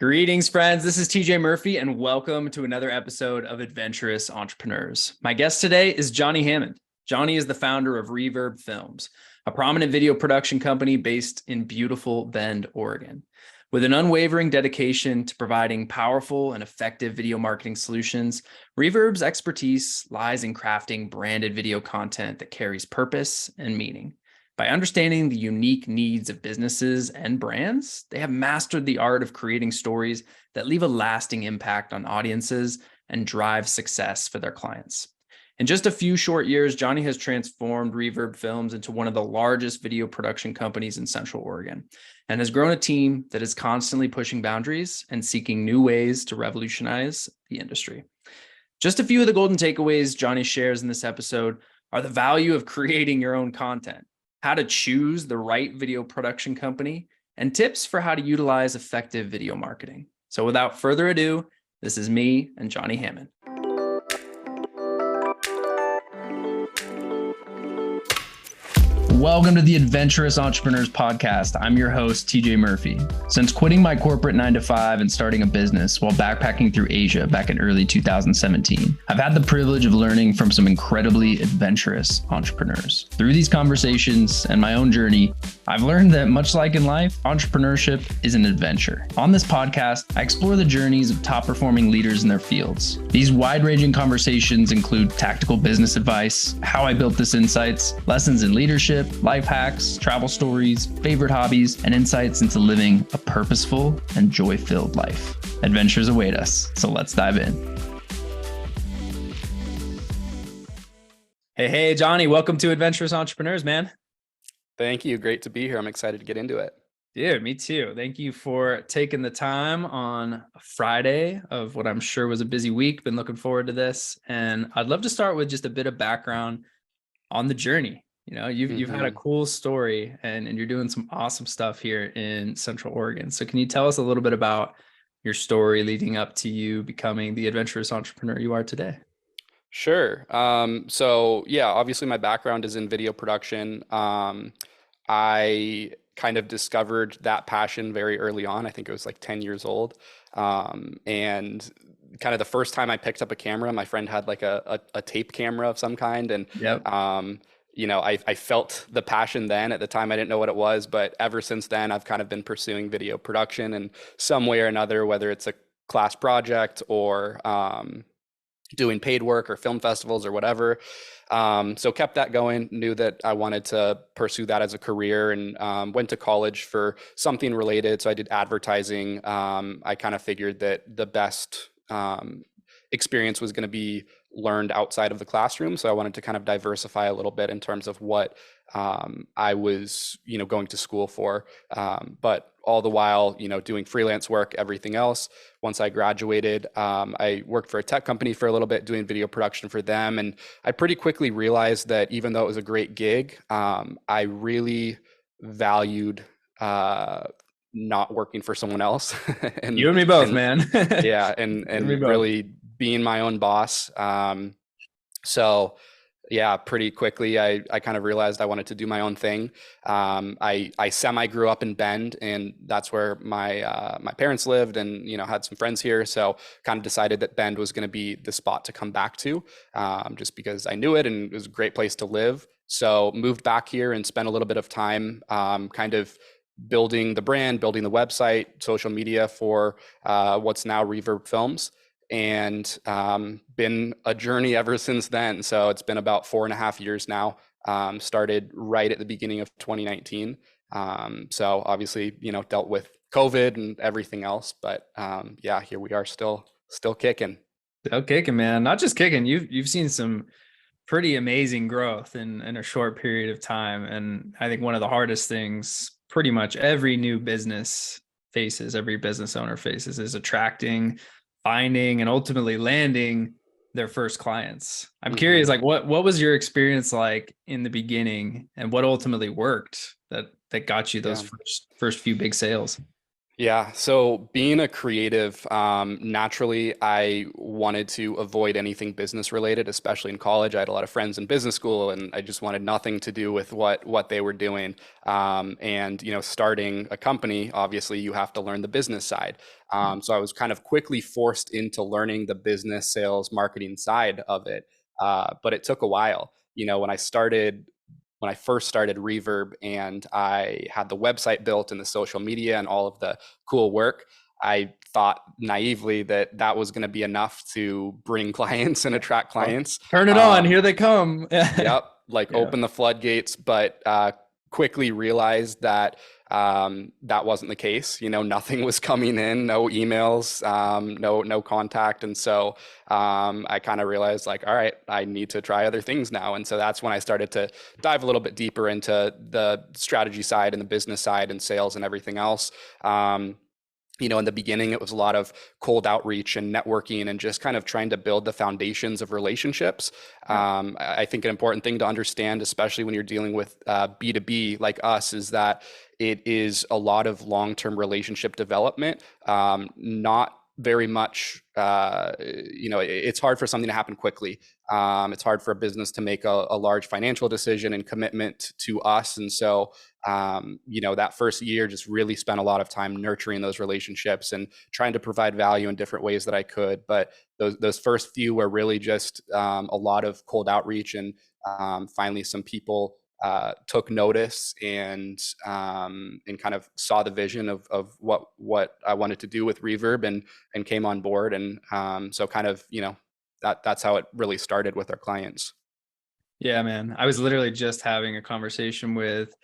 Greetings, friends. This is TJ Murphy, and welcome to another episode of Adventurous Entrepreneurs. My guest today is Johnny Hammond. Johnny is the founder of Reverb Films, a prominent video production company based in beautiful Bend, Oregon. With an unwavering dedication to providing powerful and effective video marketing solutions, Reverb's expertise lies in crafting branded video content that carries purpose and meaning. By understanding the unique needs of businesses and brands, they have mastered the art of creating stories that leave a lasting impact on audiences and drive success for their clients. In just a few short years, Johnny has transformed Reverb Films into one of the largest video production companies in Central Oregon and has grown a team that is constantly pushing boundaries and seeking new ways to revolutionize the industry. Just a few of the golden takeaways Johnny shares in this episode are the value of creating your own content, how to choose the right video production company, and tips for how to utilize effective video marketing. So without further ado, this is me and Johnny Hammond. Welcome to the Adventurous Entrepreneurs Podcast. I'm your host, TJ Murphy. Since quitting my corporate 9-to-5 and starting a business while backpacking through Asia back in early 2017, I've had the privilege of learning from some incredibly adventurous entrepreneurs. Through these conversations and my own journey, I've learned that much like in life, entrepreneurship is an adventure. On this podcast, I explore the journeys of top-performing leaders in their fields. These wide-ranging conversations include tactical business advice, how I built this insights, lessons in leadership, life hacks, travel stories, favorite hobbies, and insights into living a purposeful and joy-filled life. Adventures await us, so let's dive in. Hey, Johnny, welcome to Adventurous Entrepreneurs, man. Thank you. Great to be here. I'm excited to get into it. Dude, me too. Thank you for taking the time on a Friday of what I'm sure was a busy week. Been looking forward to this. And I'd love to start with just a bit of background on the journey. You know, you've had a cool story and you're doing some awesome stuff here in Central Oregon. So can you tell us a little bit about your story leading up to you becoming the adventurous entrepreneur you are today? Sure. So yeah, obviously my background is in video production. I kind of discovered that passion very early on. I think it was like 10 years old. And kind of the first time I picked up a camera, my friend had like a tape camera of some kind. And I felt the passion then. At the time, I didn't know what it was, but ever since then, I've kind of been pursuing video production in some way or another, whether it's a class project or doing paid work or film festivals or whatever. So kept that going, knew that I wanted to pursue that as a career, and went to college for something related. So I did advertising. I kind of figured that the best experience was going to be learned outside of the classroom. So I wanted to kind of diversify a little bit in terms of what I was, going to school for. But all the while, doing freelance work, everything else. Once I graduated, I worked for a tech company for a little bit, doing video production for them. And I pretty quickly realized that even though it was a great gig, I really valued not working for someone else. And you and me both, man. Yeah. And really being my own boss. So yeah, pretty quickly, I kind of realized I wanted to do my own thing. I semi grew up in Bend, and that's where my parents lived, and had some friends here. So kind of decided that Bend was going to be the spot to come back to, just because I knew it and it was a great place to live. So moved back here and spent a little bit of time, kind of building the brand, building the website, social media for what's now Reverb Films. And been a journey ever since then. So it's been about 4.5 years now. Started right at the beginning of 2019. So obviously, dealt with COVID and everything else. But yeah, here we are, still kicking. Still kicking, man. Not just kicking. You've seen some pretty amazing growth in a short period of time. And I think one of the hardest things pretty much every new business faces, every business owner faces, is attracting, finding, and ultimately landing their first clients. I'm curious, like what was your experience like in the beginning, and what ultimately worked that got you those first few big sales? Yeah, so being a creative, naturally, I wanted to avoid anything business related, especially in college. I had a lot of friends in business school, and I just wanted nothing to do with what they were doing. And starting a company, obviously, you have to learn the business side. So I was kind of quickly forced into learning the business, sales, marketing side of it. But it took a while. When I first started Reverb and I had the website built and the social media and all of the cool work, I thought naively that that was going to be enough to bring clients and attract Well, clients. turn it on. Here they come. Yep, like Yeah. open the floodgates, but quickly realized that that wasn't the case. Nothing was coming in, no emails, no contact, and so I kind of realized like, all right, I need to try other things now. And so that's when I started to dive a little bit deeper into the strategy side and the business side and sales and everything else. In the beginning, it was a lot of cold outreach and networking and just kind of trying to build the foundations of relationships. Yeah. I think an important thing to understand, especially when you're dealing with B2B like us, is that it is a lot of long-term relationship development, not very much, it's hard for something to happen quickly. It's hard for a business to make a large financial decision and commitment to us. And so that first year just really spent a lot of time nurturing those relationships and trying to provide value in different ways that I could. But those first few were really just a lot of cold outreach, and finally some people took notice and kind of saw the vision of what I wanted to do with Reverb and came on board. And so kind of that's how it really started with our clients. Yeah, man. I was literally just having a conversation with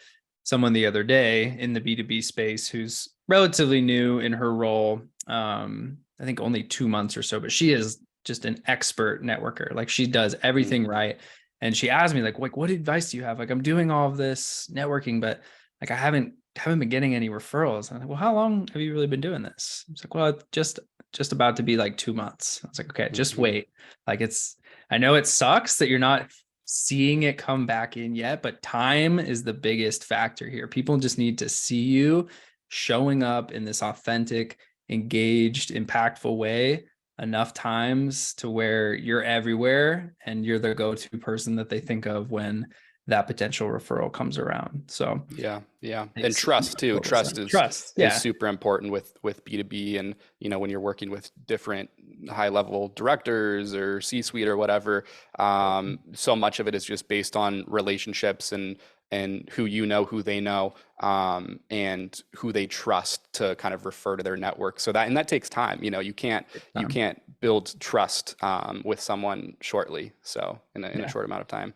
someone the other day in the B2B space who's relatively new in her role. I think only 2 months or so, but she is just an expert networker. Like she does everything Mm-hmm. right. And she asked me like, what advice do you have? Like I'm doing all of this networking, but like I haven't been getting any referrals. And I'm like, well, how long have you really been doing this? It's like, well, it's just about to be like 2 months. I was like, okay, just Mm-hmm. wait. Like I know it sucks that you're not seeing it come back in yet, but time is the biggest factor here. People just need to see you showing up in this authentic, engaged, impactful way enough times to where you're everywhere and you're the go-to person that they think of when that potential referral comes around. So Yeah. And makes trust too. total sense. Trust is Trust. is Yeah. super important with B2B, and when you're working with different high level directors or C-suite or whatever, so much of it is just based on relationships and who they know, and who they trust to kind of refer to their network. So that takes time. You can't build trust with someone shortly. So in a Yeah. short amount of time.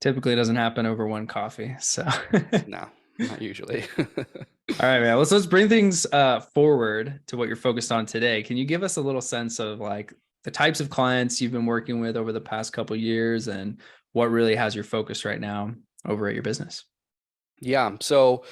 Typically it doesn't happen over one coffee. So No, not usually. all right, man. Let's bring things forward to what you're focused on today. Can you give us a little sense of like the types of clients you've been working with over the past couple of years and what really has your focus right now over at your business? Yeah. So,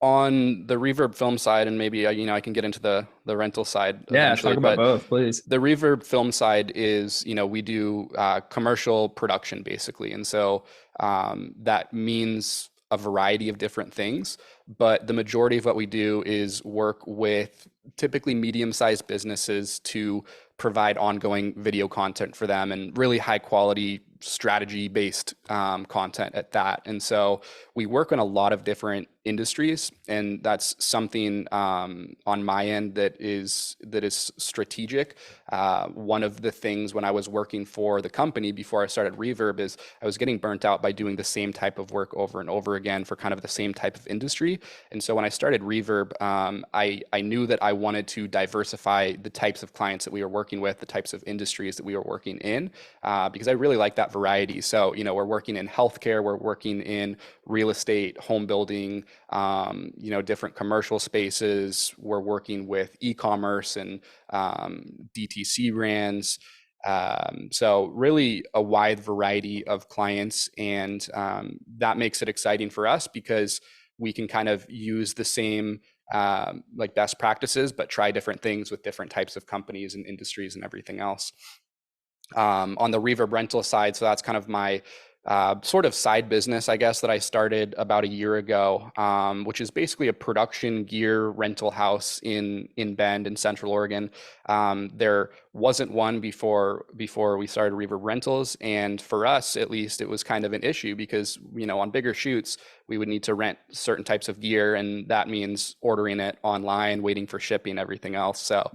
on the Reverb film side, and maybe I can get into the rental side Yeah, eventually, talk about but both, please. the Reverb film side is, we do commercial production basically, and so that means a variety of different things. But the majority of what we do is work with typically medium-sized businesses to provide ongoing video content for them and really high quality strategy-based content at that. And so we work on a lot of different industries, and that's something on my end that is strategic. One of the things when I was working for the company before I started Reverb is I was getting burnt out by doing the same type of work over and over again for kind of the same type of industry. And so when I started Reverb, I knew that I wanted to diversify the types of clients that we were working with, the types of industries that we were working in, because I really like that variety. So, we're working in healthcare, we're working in real estate, home building, different commercial spaces. We're working with e-commerce and DTC brands. So really a wide variety of clients, and that makes it exciting for us because we can kind of use the same like best practices, but try different things with different types of companies and industries and everything else. On the Reverb rental side, so that's kind of my sort of side business, I guess, that I started about a year ago, which is basically a production gear rental house in Bend in Central Oregon. There wasn't one before we started Reverb Rentals, and for us at least, it was kind of an issue because on bigger shoots we would need to rent certain types of gear, and that means ordering it online, waiting for shipping, everything else. So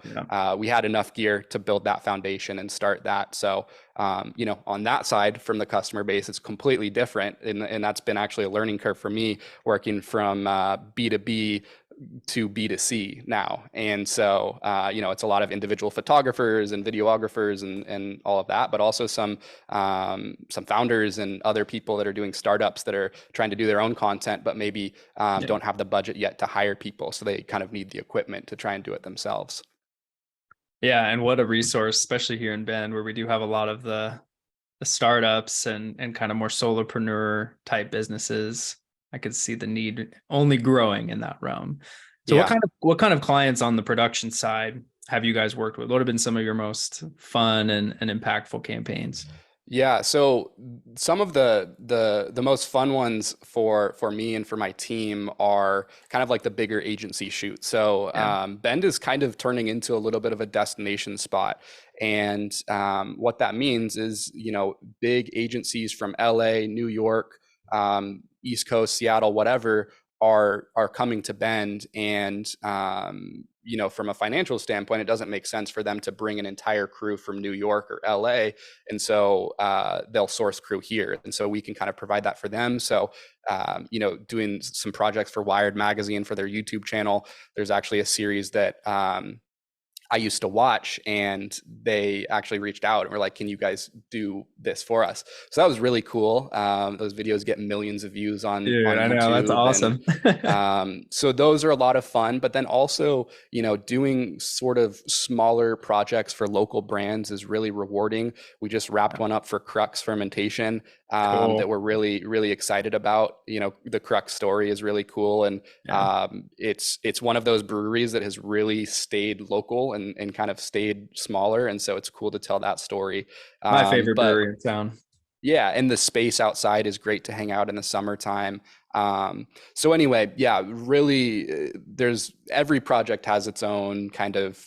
we had enough gear to build that foundation and start that. So on that side from the customer base, it's completely different. And that's been actually a learning curve for me working from B2B to B2C now. And so, it's a lot of individual photographers and videographers and all of that, but also some founders and other people that are doing startups that are trying to do their own content, but maybe don't have the budget yet to hire people. So they kind of need the equipment to try and do it themselves. Yeah, and what a resource, especially here in Bend, where we do have a lot of the startups and kind of more solopreneur type businesses. I could see the need only growing in that realm. So what kind of clients on the production side have you guys worked with? What have been some of your most fun and impactful campaigns? Yeah, so some of the most fun ones for me and for my team are kind of like the bigger agency shoots. So Bend is kind of turning into a little bit of a destination spot. And what that means is, big agencies from LA, New York, East Coast, Seattle, whatever, are coming to Bend. And from a financial standpoint, it doesn't make sense for them to bring an entire crew from New York or LA. And so they'll source crew here. And so we can kind of provide that for them. So, doing some projects for Wired Magazine for their YouTube channel. There's actually a series that I used to watch, and they actually reached out and were like, can you guys do this for us? So that was really cool. Those videos get millions of views on YouTube. I know, that's awesome. So those are a lot of fun, but then also, doing sort of smaller projects for local brands is really rewarding. We just wrapped one up for Crux Fermentation that we're really, really excited about. The Crux story is really cool. And it's one of those breweries that has really stayed local and kind of stayed smaller. And so it's cool to tell that story. My favorite brewery in town. Yeah, and the space outside is great to hang out in the summertime. So anyway, really, there's every project has its own kind of,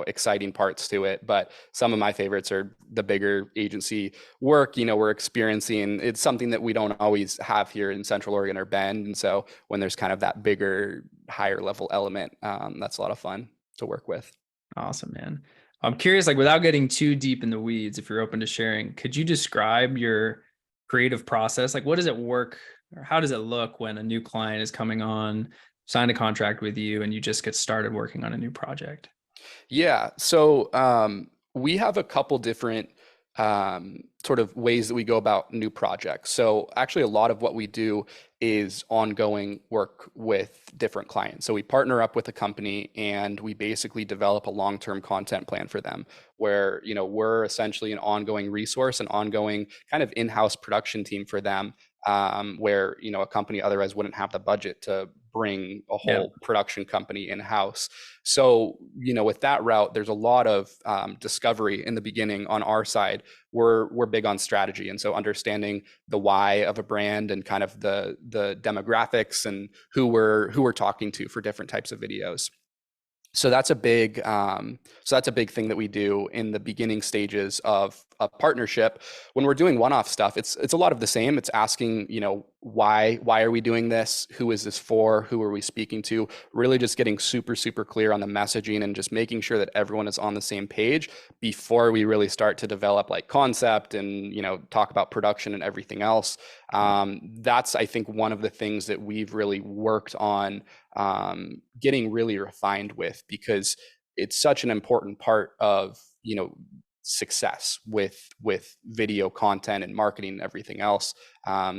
exciting parts to it. But some of my favorites are the bigger agency work. We're experiencing, it's something that we don't always have here in Central Oregon or Bend. And so when there's kind of that bigger, higher level element, that's a lot of fun to work with. Awesome, man. I'm curious, like without getting too deep in the weeds, if you're open to sharing, could you describe your creative process? Like, what does it work or how does it look when a new client is coming on, sign a contract with you, and you just get started working on a new project? Yeah. So we have a couple different sort of ways that we go about new projects. So actually, a lot of what we do is ongoing work with different clients. So we partner up with a company and we basically develop a long-term content plan for them where, we're essentially an ongoing resource, an ongoing kind of in-house production team for them, where, a company otherwise wouldn't have the budget to bring a whole production company in-house. So, with that route, there's a lot of discovery in the beginning on our side. We're big on strategy. And so understanding the why of a brand and kind of the demographics and who we're talking to for different types of videos. So that's a big thing that we do in the beginning stages of a partnership. When we're doing one-off stuff, it's a lot of the same. It's asking, why are we doing this? Who is this for? Who are we speaking to? Really just getting super, super clear on the messaging and just making sure that everyone is on the same page before we really start to develop like concept and, talk about production and everything else. That's, I think, one of the things that we've really worked on getting really refined with, because it's such an important part of, success with video content and marketing and everything else.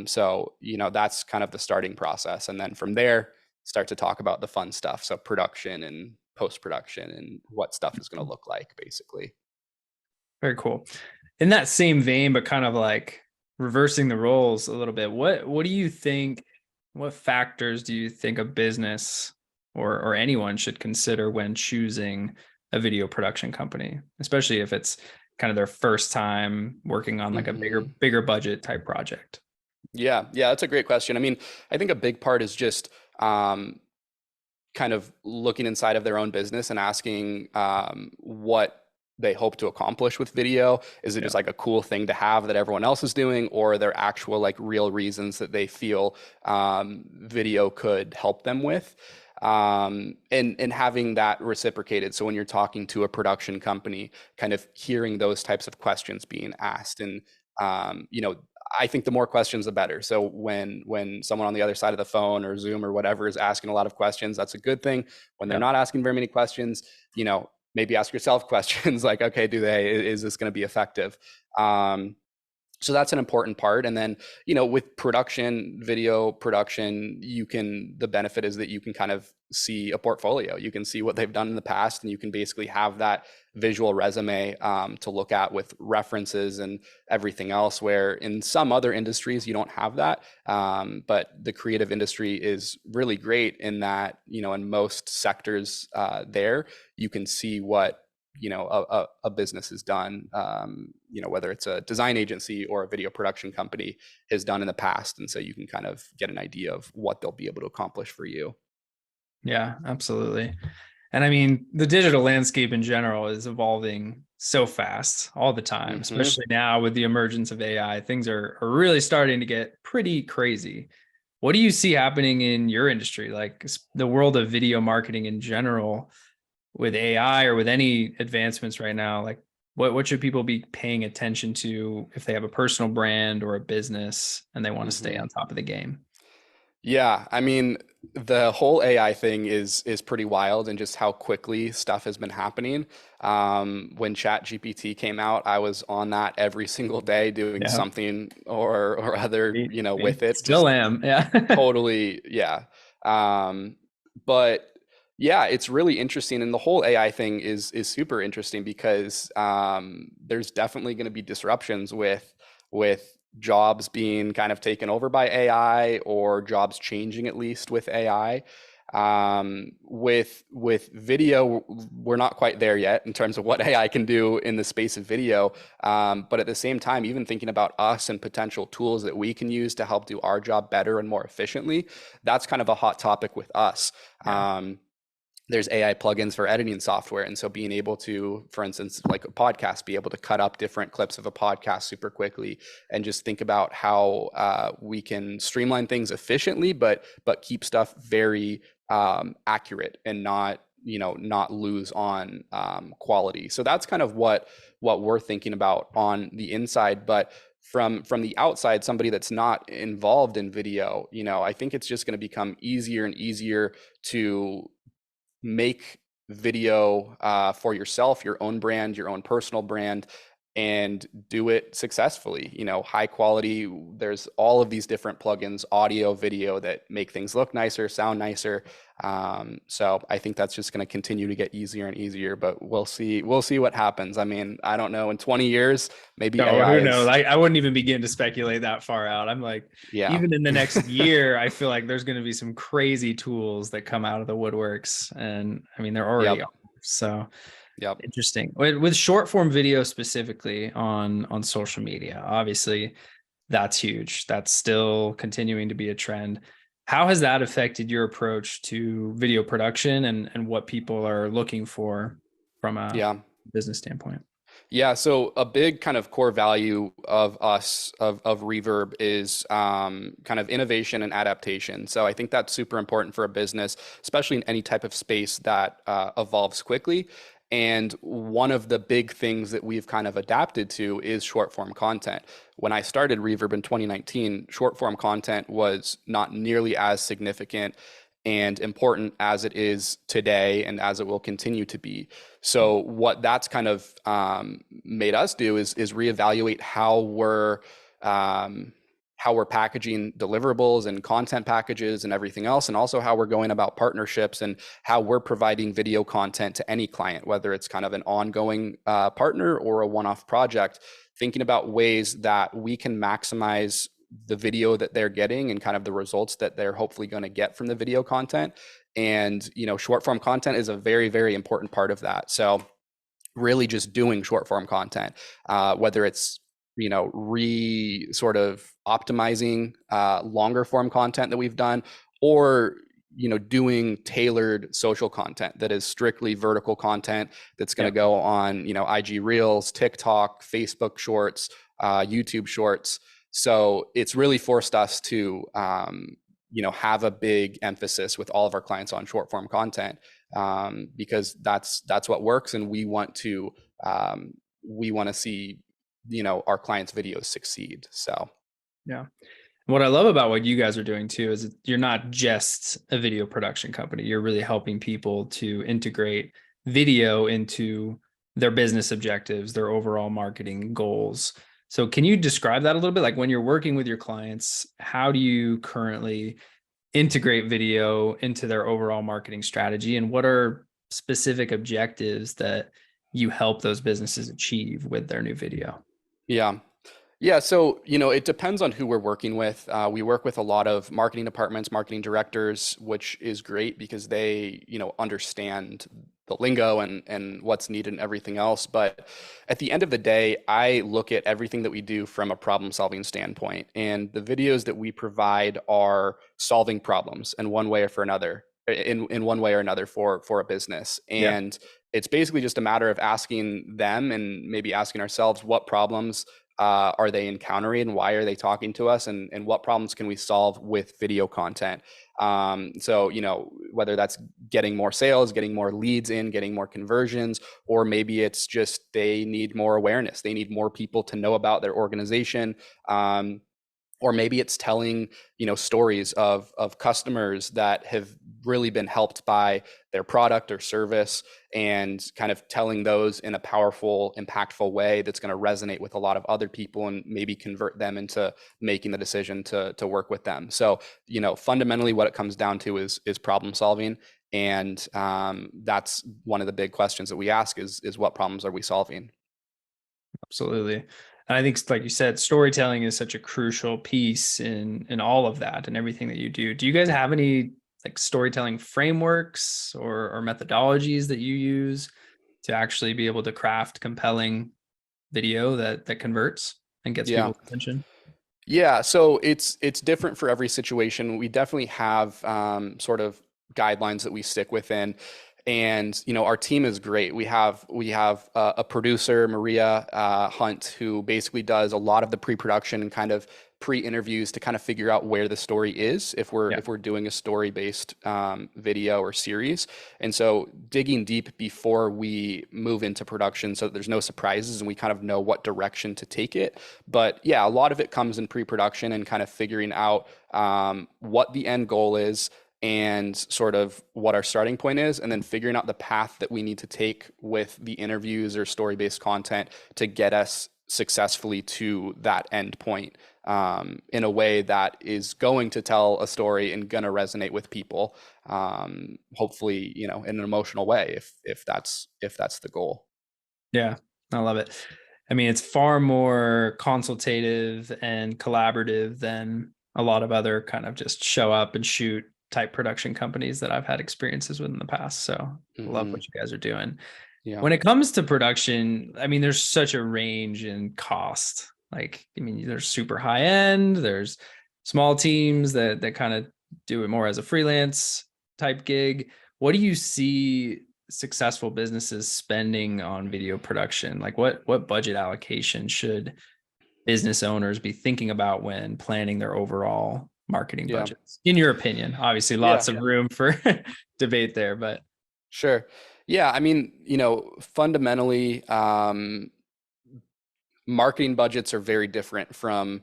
So, that's kind of the starting process. And then from there, start to talk about the fun stuff. So production and post-production and what stuff is going to look like, basically. Very cool. In that same vein, but kind of like reversing the roles a little bit, what do you think, what factors do you think a business or anyone should consider when choosing a video production company, especially if it's kind of their first time working on like a bigger budget type project? Yeah, yeah, that's a great question. I mean, I think a big part is just kind of looking inside of their own business and asking what they hope to accomplish with video. Is it Yeah. just like a cool thing to have that everyone else is doing, or are there actual like real reasons that they feel video could help them with? And having that reciprocated. So when you're talking to a production company, kind of hearing those types of questions being asked, and you know, I think the more questions, the better. So when someone on the other side of the phone or Zoom or whatever is asking a lot of questions, that's a good thing. When they're Yeah. not asking very many questions, you know, maybe ask yourself questions like, okay, is this going to be effective? So that's an important part. And then, you know, with production, video production, the benefit is that you can kind of see a portfolio. You can see what they've done in the past, and you can basically have that visual resume to look at with references and everything else, where in some other industries you don't have that. But the creative industry is really great in that, you know, in most sectors there, you can see what, you know, a business has done, you know, whether it's a design agency or a video production company has done in the past. And so you can kind of get an idea of what they'll be able to accomplish for you. Yeah, absolutely. And I mean, the digital landscape in general is evolving so fast all the time, Hmm. especially now with the emergence of AI. Things are really starting to get pretty crazy. What do you see happening in your industry, like the world of video marketing in general, with AI or with any advancements right now? Like, what should people be paying attention to if they have a personal brand or a business and they want to stay Hmm. on top of the game? Yeah, I mean, the whole AI thing is pretty wild, and just how quickly stuff has been happening. When ChatGPT came out, I was on that every single day doing Yeah, something or other, you know, me with it. still Just am. Yeah. totally, yeah. Um, but yeah, it's really interesting, and the whole AI thing is super interesting because there's definitely going to be disruptions with jobs being kind of taken over by AI, or jobs changing at least with AI. With video, we're not quite there yet in terms of what AI can do in the space of video. But at the same time, even thinking about us and potential tools that we can use to help do our job better and more efficiently, that's kind of a hot topic with us. Yeah. There's AI plugins for editing software. And so being able to, for instance, like a podcast, be able to cut up different clips of a podcast super quickly, and just think about how we can streamline things efficiently, but keep stuff very accurate, and not, you know, not lose on quality. So that's kind of what we're thinking about on the inside. But from the outside, somebody that's not involved in video, you know, I think it's just going to become easier and easier to make video for yourself, your own brand, your own personal brand, and do it successfully. You know, high quality. There's all of these different plugins, audio, video, that make things look nicer, sound nicer. So I think that's just going to continue to get easier and easier. But we'll see. We'll see what happens. I mean, I don't know. In 20 years, maybe No, AI who knows? is. I wouldn't even begin to speculate that far out. I'm like, Yeah. even in the next year, I feel like there's going to be some crazy tools that come out of the woodworks. And I mean, there already Yep. are. So Yep. interesting. With short form video specifically on social media, obviously that's huge. That's still continuing to be a trend. How has that affected your approach to video production and what people are looking for from a Yeah. business standpoint? Yeah, so a big kind of core value of us of Reverb is kind of innovation and adaptation. So I think that's super important for a business, especially in any type of space that evolves quickly. And one of the big things that we've kind of adapted to is short form content. When I started Reverb in 2019, short form content was not nearly as significant and important as it is today, and as it will continue to be. So what that's kind of made us do is reevaluate how we're packaging deliverables and content packages and everything else, and also how we're going about partnerships, and how we're providing video content to any client, whether it's kind of an ongoing partner or a one-off project. Thinking about ways that we can maximize the video that they're getting, and kind of the results that they're hopefully going to get from the video content. And, you know, short form content is a very, very important part of that. So really just doing short form content, whether it's sort of optimizing longer form content that we've done, or doing tailored social content that is strictly vertical content that's going to go on IG Reels, TikTok, Facebook Shorts, YouTube Shorts. So it's really forced us to have a big emphasis with all of our clients on short form content, because that's what works, and we want to see our clients' videos succeed. So yeah. What I love about what you guys are doing too is you're not just a video production company. You're really helping people to integrate video into their business objectives, their overall marketing goals. So can you describe that a little bit? Like when you're working with your clients, how do you currently integrate video into their overall marketing strategy? And what are specific objectives that you help those businesses achieve with their new video? yeah. Yeah, so it depends on who we're working with. We work with a lot of marketing departments, marketing directors, which is great because they understand the lingo and what's needed and everything else. But at the end of the day, I look at everything that we do from a problem-solving standpoint, and the videos that we provide are solving problems in one way or for another, in one way or another for a business. And it's basically just a matter of asking them and maybe asking ourselves what problems are they encountering, and why are they talking to us, and what problems can we solve with video content. So whether that's getting more sales, getting more leads in, getting more conversions, or maybe it's just they need more awareness, they need more people to know about their organization. Or maybe it's telling stories of customers that have really been helped by their product or service, and kind of telling those in a powerful, impactful way that's going to resonate with a lot of other people and maybe convert them into making the decision to work with them. So fundamentally what it comes down to is problem solving, and that's one of the big questions that we ask is what problems are we solving? Absolutely. And I think, like you said, storytelling is such a crucial piece in all of that and everything that you do. Do you guys have any like storytelling frameworks or methodologies that you use to actually be able to craft compelling video that converts and gets Yeah. people's attention? Yeah, so it's different for every situation. We definitely have sort of guidelines that we stick within, and our team is great. We have a producer, Maria Hunt, who basically does a lot of the pre-production and kind of pre-interviews to kind of figure out where the story is if we're doing a story-based video or series. And so digging deep before we move into production so that there's no surprises and we kind of know what direction to take it. But yeah, a lot of it comes in pre-production and kind of figuring out what the end goal is and sort of what our starting point is, and then figuring out the path that we need to take with the interviews or story-based content to get us successfully to that end point, in a way that is going to tell a story and going to resonate with people, hopefully in an emotional way, if that's the goal. Yeah, I love it. I mean, it's far more consultative and collaborative than a lot of other kind of just show up and shoot type production companies that I've had experiences with in the past. So I love what you guys are doing. Yeah. When it comes to production, I mean, there's such a range in cost. Like, I mean, there's super high end, there's small teams that kind of do it more as a freelance type gig. What do you see successful businesses spending on video production? Like what budget allocation should business owners be thinking about when planning their overall marketing Yeah. budgets? In your opinion, obviously lots of room for debate there, but Sure. Yeah, I mean, fundamentally, marketing budgets are very different from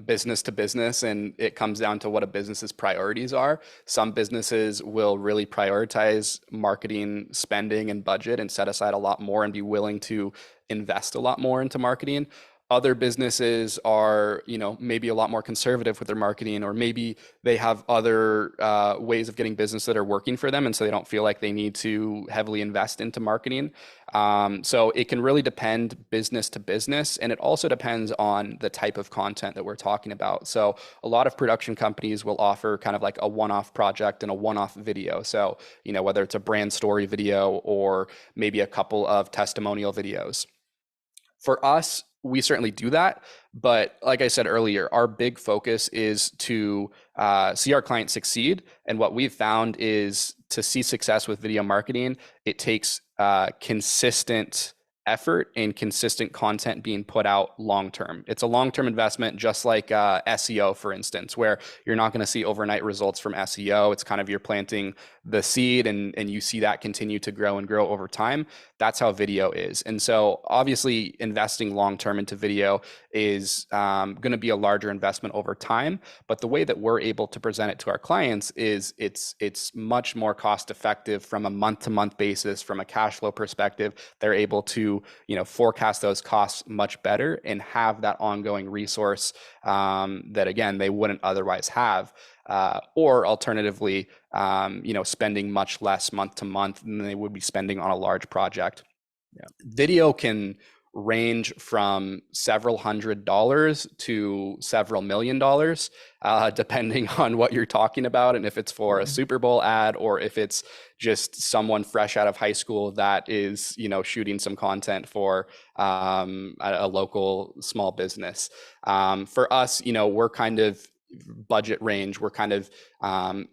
business to business, and it comes down to what a business's priorities are. Some businesses will really prioritize marketing spending and budget and set aside a lot more and be willing to invest a lot more into marketing. Other businesses are, maybe a lot more conservative with their marketing, or maybe they have other ways of getting business that are working for them, and so they don't feel like they need to heavily invest into marketing. So it can really depend business to business, and it also depends on the type of content that we're talking about. So a lot of production companies will offer kind of like a one-off project and a one-off video. So, whether it's a brand story video or maybe a couple of testimonial videos. For us, we certainly do that. But like I said earlier, our big focus is to see our clients succeed. And what we've found is to see success with video marketing, it takes consistent effort and consistent content being put out long term. It's a long term investment, just like SEO, for instance, where you're not going to see overnight results from SEO. It's kind of you're planting the seed and you see that continue to grow and grow over time. That's how video is. And so obviously investing long term into video is going to be a larger investment over time. But the way that we're able to present it to our clients is it's much more cost effective from a month to month basis, from a cash flow perspective. They're able to forecast those costs much better and have that ongoing resource that again they wouldn't otherwise have. Or alternatively, spending much less month to month than they would be spending on a large project. Yeah. Video can range from several $100s to several $1,000,000, depending on what you're talking about, and if it's for a Super Bowl ad or if it's just someone fresh out of high school that is, shooting some content for a local small business. For us, we're kind of budget range. We're kind of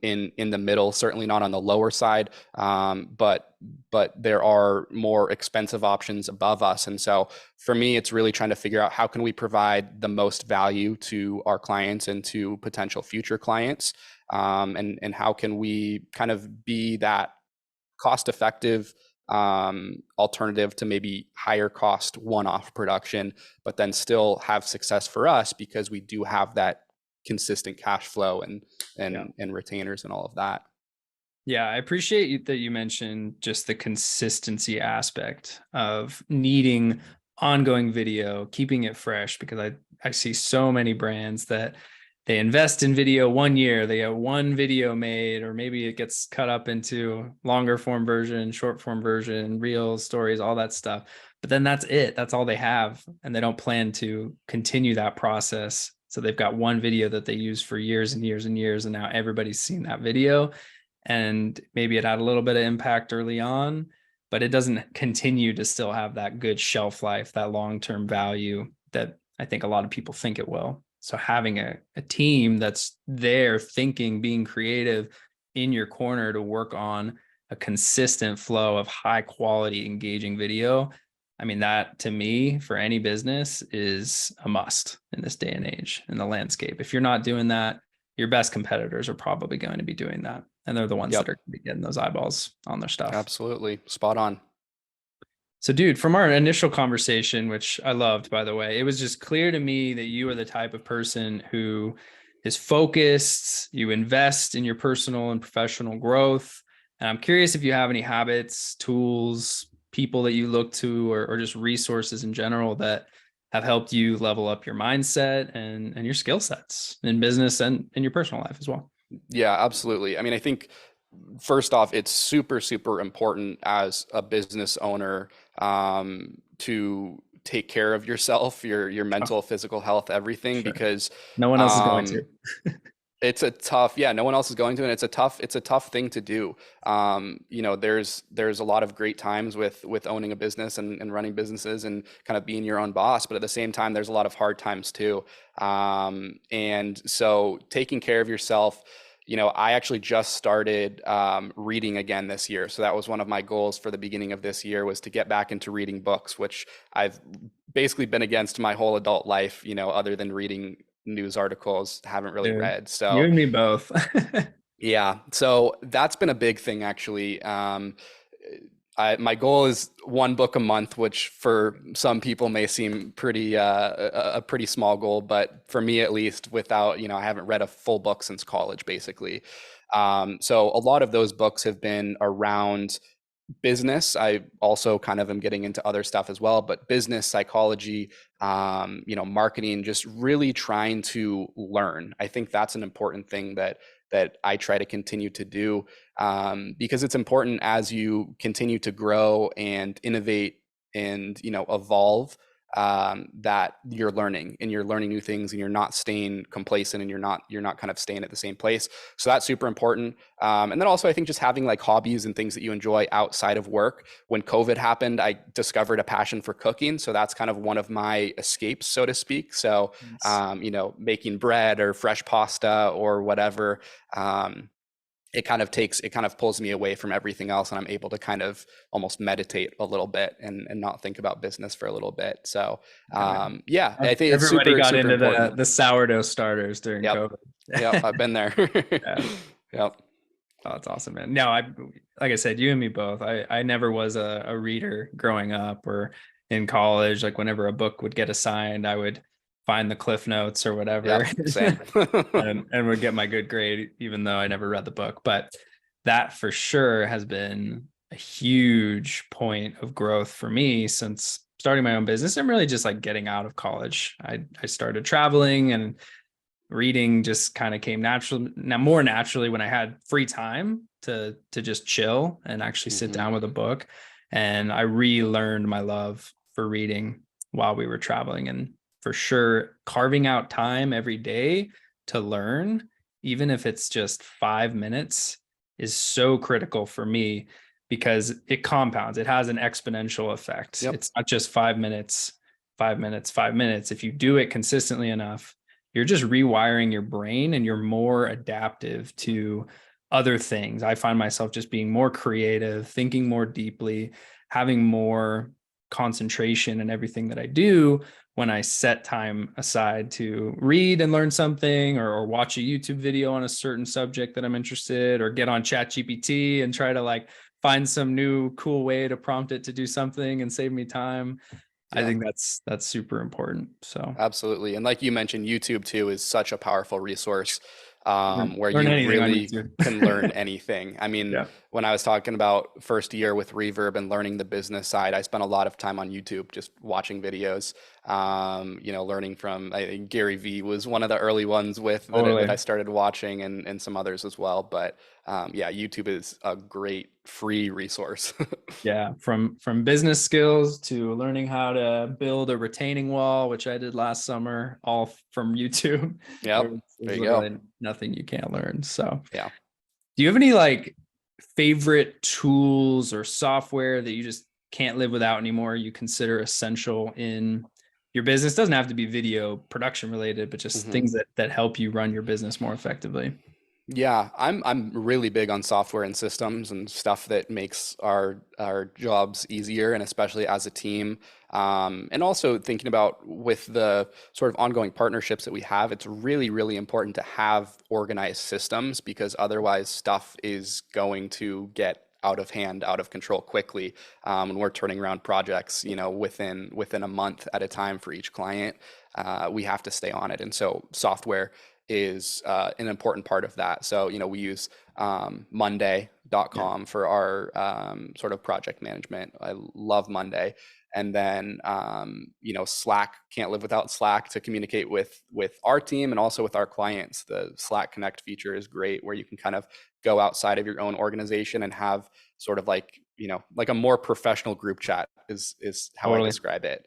in the middle, certainly not on the lower side, but there are more expensive options above us. And so for me, it's really trying to figure out how can we provide the most value to our clients and to potential future clients, and how can we kind of be that cost-effective alternative to maybe higher cost one-off production, but then still have success for us because we do have that consistent cash flow and retainers and all of that. Yeah, I appreciate that you mentioned just the consistency aspect of needing ongoing video, keeping it fresh, because I see so many brands that they invest in video 1 year, they get one video made, or maybe it gets cut up into longer form version, short form version, reels, stories, all that stuff. But then that's it. That's all they have. And they don't plan to continue that process. So they've got one video that they use for years and years and years. And now everybody's seen that video. And maybe it had a little bit of impact early on, but it doesn't continue to still have that good shelf life, that long-term value that I think a lot of people think it will. So having a team that's there thinking, being creative in your corner to work on a consistent flow of high quality, engaging video, I mean, that to me, for any business, is a must in this day and age in the landscape. If you're not doing that, your best competitors are probably going to be doing that. And they're the ones that are going to be getting those eyeballs on their stuff. Absolutely. Spot on. So, dude, from our initial conversation, which I loved, by the way, it was just clear to me that you are the type of person who is focused, you invest in your personal and professional growth. And I'm curious if you have any habits, tools, people that you look to, or just resources in general that have helped you level up your mindset and your skill sets in business and in your personal life as well. Yeah, absolutely. I mean, I think first off, it's super, super important as a business owner to take care of yourself, your mental, physical health, everything, because no one else is going to. It's a tough, no one else is going to, and it's a tough thing to do. There's a lot of great times with owning a business and running businesses and kind of being your own boss, but at the same time, there's a lot of hard times too. And so taking care of yourself, I actually just started reading again this year. So that was one of my goals for the beginning of this year, was to get back into reading books, which I've basically been against my whole adult life, other than reading news articles, haven't really read. So you and me both. Yeah. So that's been a big thing, actually. My goal is one book a month, which for some people may seem pretty a pretty small goal, but for me at least, without I haven't read a full book since college, basically. So a lot of those books have been around business. I also kind of am getting into other stuff as well, but business, psychology, marketing, just really trying to learn. I think that's an important thing that I try to continue to do, because it's important as you continue to grow and innovate and evolve. that you're learning and you're learning new things and you're not staying complacent and you're not kind of staying at the same place. So that's super important. And then also I think just having like hobbies and things that you enjoy outside of work. When COVID happened, I discovered a passion for cooking. So that's kind of one of my escapes, so to speak. So, you know, making bread or fresh pasta or whatever. It kind of pulls me away from everything else, and I'm able to kind of almost meditate a little bit and not think about business for a little bit. So yeah, I think it's everybody got super into important. the sourdough starters during Yep. COVID. Yep, I've been there. Yeah. Yep. Oh, that's awesome, man. No, like I said, you and me both. I never was a reader growing up or in college. Like whenever a book would get assigned, I would find the cliff notes or whatever. Yep, same. and would get my good grade, even though I never read the book. But that for sure has been a huge point of growth for me since starting my own business and really just like getting out of college. I started traveling, and reading just kind of came more naturally when I had free time to just chill and actually sit down with a book. And I relearned my love for reading while we were traveling. And for sure, carving out time every day to learn, even if it's just 5 minutes, is so critical for me because it compounds. It has an exponential effect. Yep. It's not just 5 minutes, 5 minutes, 5 minutes. If you do it consistently enough, you're just rewiring your brain and you're more adaptive to other things. I find myself just being more creative, thinking more deeply, having more concentration in everything that I do when I set time aside to read and learn something, or watch a YouTube video on a certain subject that I'm interested, or get on ChatGPT and try to like find some new cool way to prompt it to do something and save me time. I think that's super important. So absolutely. And like you mentioned, YouTube too is such a powerful resource where learn you really YouTube. can learn anything. I mean, Yeah. when I was talking about first year with Reverb and learning the business side, I spent a lot of time on YouTube just watching videos, you know, learning from, I think Gary Vee was one of the early ones with that I started watching, and some others as well. But yeah, YouTube is a great free resource. Yeah, from business skills to learning how to build a retaining wall, which I did last summer, all from YouTube. Yep. There's There you literally go. nothing you can't learn. So Yeah. do you have any like favorite tools or software that you just can't live without anymore, you consider essential in your business? Doesn't have to be video production related, but just things that help you run your business more effectively. Yeah, I'm really big on software and systems and stuff that makes our jobs easier, and especially as a team. And also thinking about with the sort of ongoing partnerships that we have, it's really, really important to have organized systems, because otherwise stuff is going to get out of hand, out of control quickly. When we're turning around projects, you know, within a month at a time for each client, we have to stay on it. And so software is an important part of that. So, you know, we use Monday.com for our sort of project management. I love Monday. And then, you know, Slack, can't live without Slack to communicate with our team and also with our clients. The Slack Connect feature is great, where you can kind of go outside of your own organization and have sort of like, you know, like a more professional group chat is how I describe it.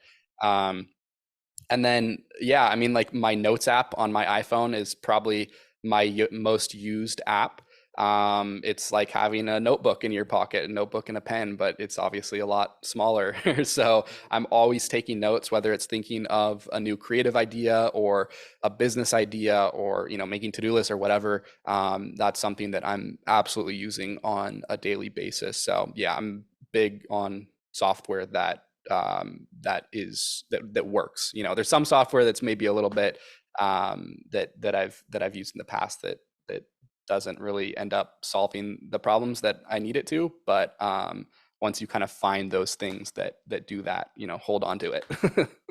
And then, yeah, I mean, like my notes app on my iPhone is probably my most used app. It's like having a notebook in your pocket, a notebook and a pen, but it's obviously a lot smaller. So I'm always taking notes, whether it's thinking of a new creative idea or a business idea, or, you know, making to-do lists or whatever. That's something that I'm absolutely using on a daily basis. So yeah, I'm big on software that works. You know, there's some software that's maybe a little bit that I've used in the past that doesn't really end up solving the problems that I need it to. But once you kind of find those things that do that, you know, hold on to it.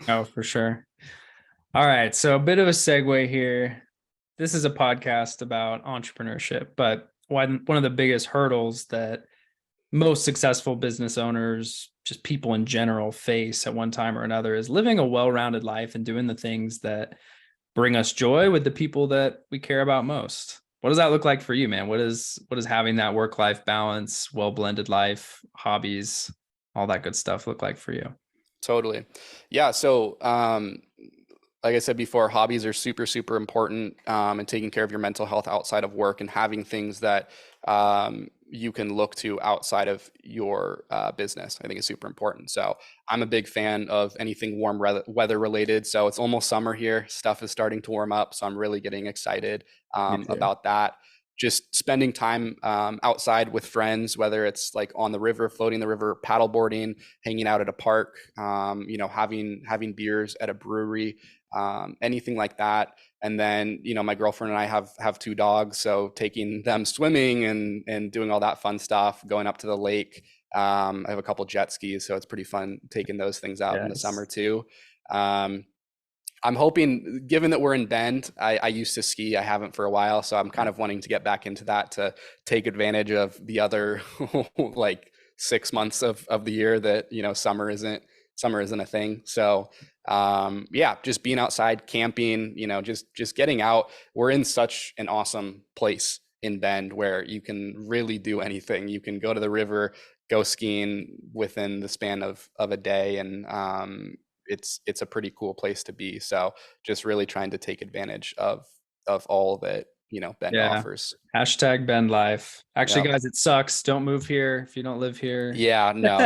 Oh, for sure. All right. So a bit of a segue here. This is a podcast about entrepreneurship, but one of the biggest hurdles that most successful business owners, just people in general, face at one time or another is living a well-rounded life and doing the things that bring us joy with the people that we care about most. What does that look like for you, man? What is having that work-life balance, well-blended life, hobbies, all that good stuff look like for you? Totally. Yeah. So, like I said before, hobbies are super, super important, and taking care of your mental health outside of work and having things that you can look to outside of your business, I think is super important. So I'm a big fan of anything warm weather related. So it's almost summer here. Stuff is starting to warm up. So I'm really getting excited Me too. about that. Just spending time outside with friends, whether it's like on the river, floating the river, paddleboarding, hanging out at a park, having beers at a brewery, anything like that. And then, my girlfriend and I have two dogs, so taking them swimming and doing all that fun stuff, going up to the lake. I have a couple jet skis, so it's pretty fun taking those things out in the summer Yes. too. Um, I'm hoping, given that we're in Bend, I used to ski. I haven't for a while, so I'm kind of wanting to get back into that to take advantage of the other like 6 months of the year that summer isn't a thing. So yeah, just being outside, camping, just getting out. We're in such an awesome place in Bend where you can really do anything. You can go to the river, go skiing within the span of a day, and it's a pretty cool place to be. So just really trying to take advantage of all that Bend Yeah. offers. Hashtag Bend life. Actually, Yeah. guys, it sucks. Don't move here if you don't live here. Yeah. No.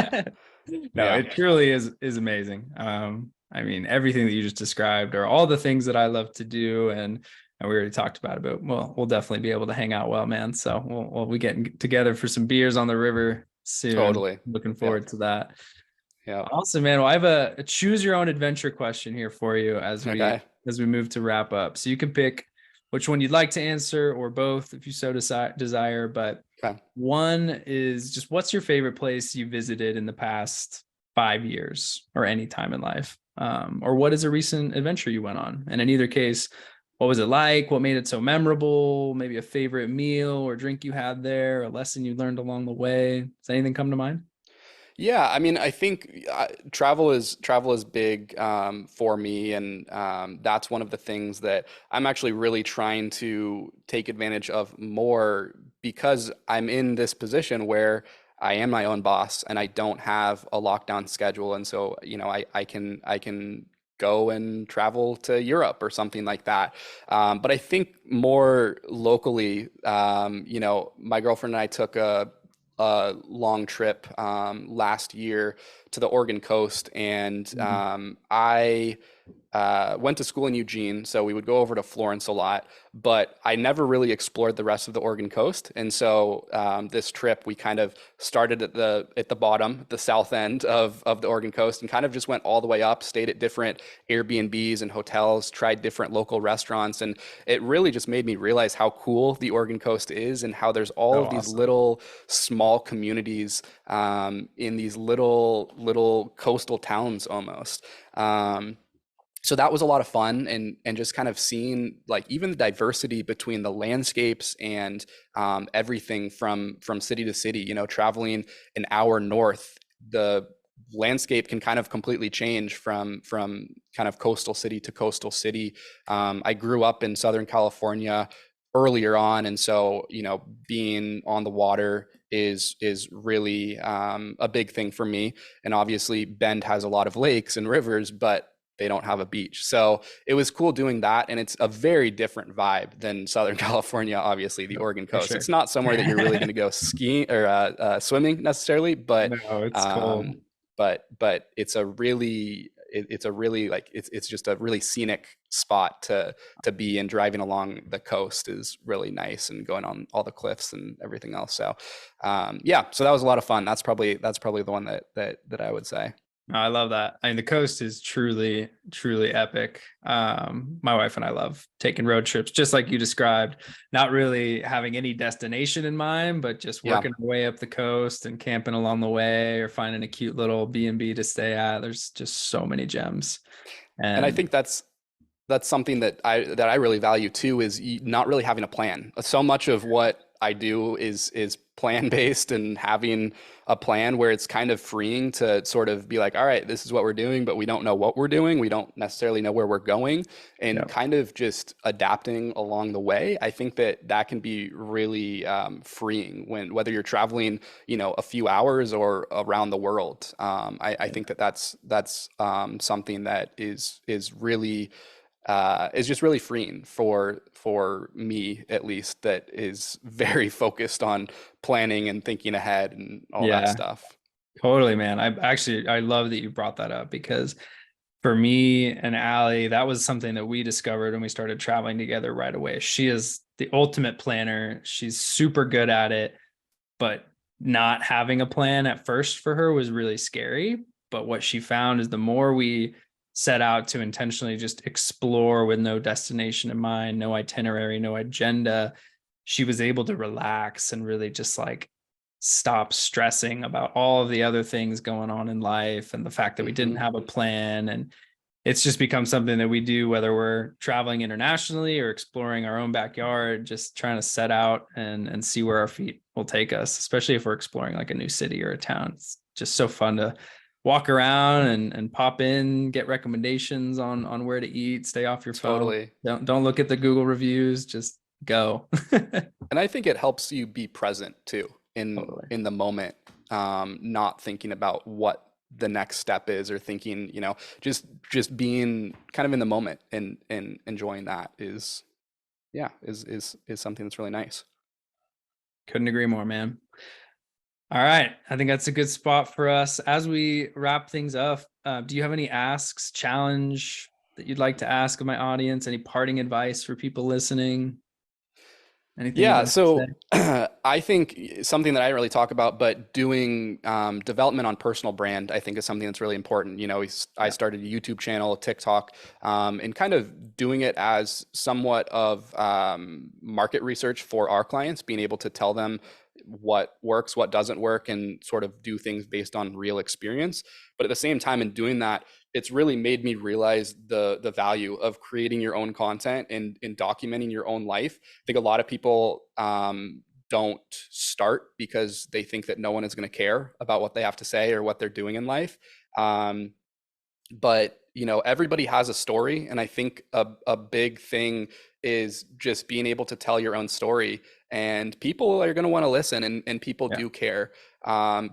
No, Yeah. it truly is amazing. I mean, everything that you just described are all the things that I love to do, and we already talked about it, but we'll definitely be able to hang out well, man. So we'll be getting together for some beers on the river soon. Totally. Looking Yeah. forward to that. Yeah. Awesome, man. Well, I have a choose your own adventure question here for you Okay. as we move to wrap up. So you can pick which one you'd like to answer or both if you so desire. But Okay. one is just what's your favorite place you visited in the past 5 years or any time in life? Or what is a recent adventure you went on? And in either case, what was it like? What made it so memorable? Maybe a favorite meal or drink you had there, a lesson you learned along the way. Does anything come to mind? Yeah, I mean, I think travel is big for me, and that's one of the things that I'm actually really trying to take advantage of more because I'm in this position where I am my own boss and I don't have a lockdown schedule, and so I can go and travel to Europe or something like that. But I think more locally, my girlfriend and I took a long trip last year to the Oregon coast, and Mhm. I went to school in Eugene, so we would go over to Florence a lot, but I never really explored the rest of the Oregon coast. And so this trip, we kind of started at the bottom, the south end of the Oregon coast, and kind of just went all the way up, stayed at different Airbnbs and hotels, tried different local restaurants, and it really just made me realize how cool the Oregon coast is and how there's all Oh, of these awesome. little small communities in these little coastal towns almost. So that was a lot of fun, and just kind of seeing like even the diversity between the landscapes and everything from city to city. Traveling an hour north, the landscape can kind of completely change from kind of coastal city to coastal city. I grew up in Southern California earlier on, and so being on the water is really a big thing for me. And obviously, Bend has a lot of lakes and rivers, but they don't have a beach. So it was cool doing that. And it's a very different vibe than Southern California, obviously, the Oregon For coast. sure. It's not somewhere that you're really going to go skiing or swimming necessarily, but No, it's cool. um, but it's a really like it's just a really scenic spot to be in. Driving along the coast is really nice, and going on all the cliffs and everything else. So yeah, so that was a lot of fun. That's probably the one that I would say. No, I love that. I mean, the coast is truly, truly epic. My wife and I love taking road trips, just like you described, not really having any destination in mind, but just Yeah. working our way up the coast and camping along the way or finding a cute little B&B to stay at. There's just so many gems. And I And think that's something that I really value too, is not really having a plan. So much of what I do is plan based and having a plan where it's kind of freeing to sort of be like, all right, this is what we're doing, but we don't know what we're doing. We don't necessarily know where we're going, and Yeah. kind of just adapting along the way. I think that that can be really freeing when whether you're traveling, a few hours or around the world. I think that that's something that is really is just really freeing for me, at least, that is very focused on planning and thinking ahead and all that Yeah, stuff. totally, man. I love that you brought that up because for me and Allie, that was something that we discovered when we started traveling together right away. She is the ultimate planner. She's super good at it, but not having a plan at first for her was really scary. But what she found is the more we set out to intentionally just explore with no destination in mind, no itinerary, no agenda, she was able to relax and really just like stop stressing about all of the other things going on in life and the fact that we didn't Hmm. have a plan. And it's just become something that we do, whether we're traveling internationally or exploring our own backyard, just trying to set out and see where our feet will take us, especially if we're exploring like a new city or a town. It's just so fun to walk around and pop in, get recommendations on where to eat, stay off your phone. Totally. Don't look at the Google reviews, just go. And I think it helps you be present too Totally. in the moment, not thinking about what the next step is, or thinking, just being kind of in the moment and enjoying that is, yeah, is something that's really nice. Couldn't agree more, man. All right. I think that's a good spot for us. As we wrap things up, do you have any asks, challenge that you'd like to ask of my audience? Any parting advice for people listening? Anything you'd Yeah, like to say? so I think something that I really talk about, but doing development on personal brand, I think is something that's really important. I Yeah. started a YouTube channel, TikTok, and kind of doing it as somewhat of market research for our clients, being able to tell them what works, what doesn't work, and sort of do things based on real experience. But at the same time, in doing that, it's really made me realize the value of creating your own content and documenting your own life. I think a lot of people don't start because they think that no one is going to care about what they have to say or what they're doing in life. Um, but everybody has a story, and I think a big thing is just being able to tell your own story, and people are going to want to listen, and people Yeah. do care,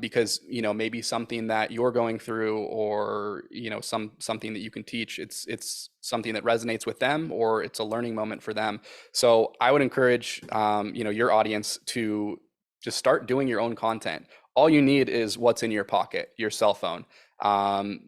because maybe something that you're going through, or something that you can teach, it's something that resonates with them, or it's a learning moment for them. So I would encourage your audience to just start doing your own content. All you need is what's in your pocket, your cell phone.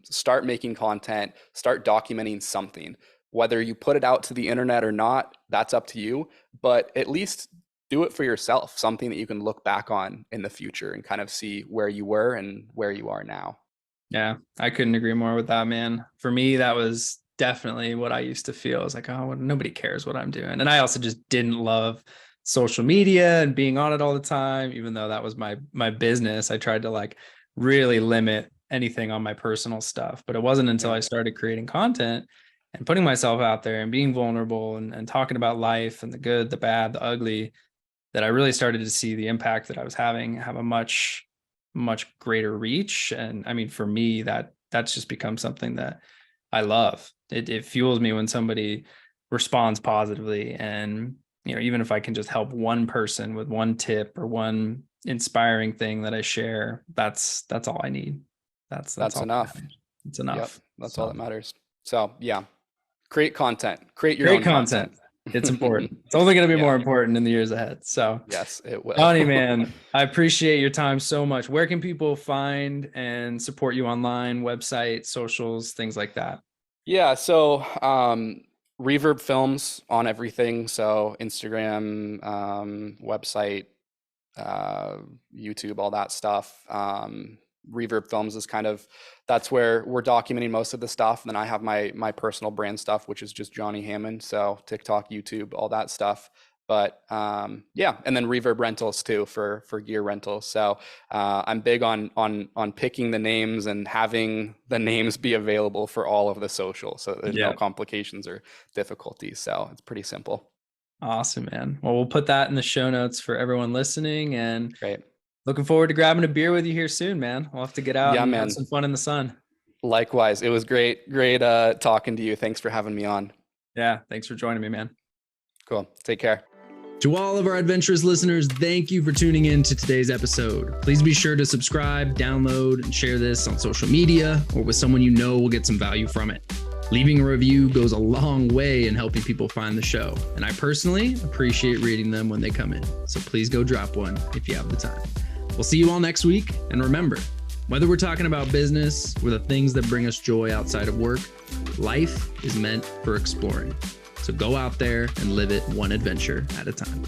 Start making content, start documenting something. Whether you put it out to the internet or not, that's up to you, but at least do it for yourself, something that you can look back on in the future and kind of see where you were and where you are now. Yeah. I couldn't agree more with that, man. For me, that was definitely what I used to feel. I was like, oh, well, nobody cares what I'm doing. And I also just didn't love social media and being on it all the time, even though that was my business. I tried to like really limit anything on my personal stuff. But it wasn't until Yeah. I started creating content and putting myself out there and being vulnerable and talking about life and the good, the bad, the ugly, that I really started to see the impact that I was having have a much greater reach. And I mean, for me, that's just become something that I love. It fuels me when somebody responds positively. And, even if I can just help one person with one tip or one inspiring thing that I share, that's all I need. That's That's all that enough. matters. It's Yep. enough. That's all So that matters. So yeah, create content, create your great own content. content. It's important. It's only going to be Yeah. more important in the years ahead. So Yes, it will. Johnny, man, I appreciate your time so much. Where can people find and support you online, website, socials, things like that? Yeah, so Reverb Films on everything. So Instagram, website, uh, YouTube, all that stuff. Reverb Films is kind of, that's where we're documenting most of the stuff. And then I have my personal brand stuff, which is just Johnny Hammond. So TikTok, YouTube, all that stuff. But yeah, and then Reverb Rentals too for gear rentals. So I'm big on picking the names and having the names be available for all of the social, so there's no Yeah. complications or difficulties. So it's pretty simple. Awesome, man. Well, we'll put that in the show notes for everyone listening, and Great. looking forward to grabbing a beer with you here soon, man. We'll have to get out and have some fun in the sun. Likewise. It was great talking to you. Thanks for having me on. Yeah. Thanks for joining me, man. Cool. Take care. To all of our Adventurous listeners, thank you for tuning in to today's episode. Please be sure to subscribe, download, and share this on social media or with someone you know will get some value from it. Leaving a review goes a long way in helping people find the show, and I personally appreciate reading them when they come in. So please go drop one if you have the time. We'll see you all next week, and remember, whether we're talking about business or the things that bring us joy outside of work, life is meant for exploring. So go out there and live it one adventure at a time.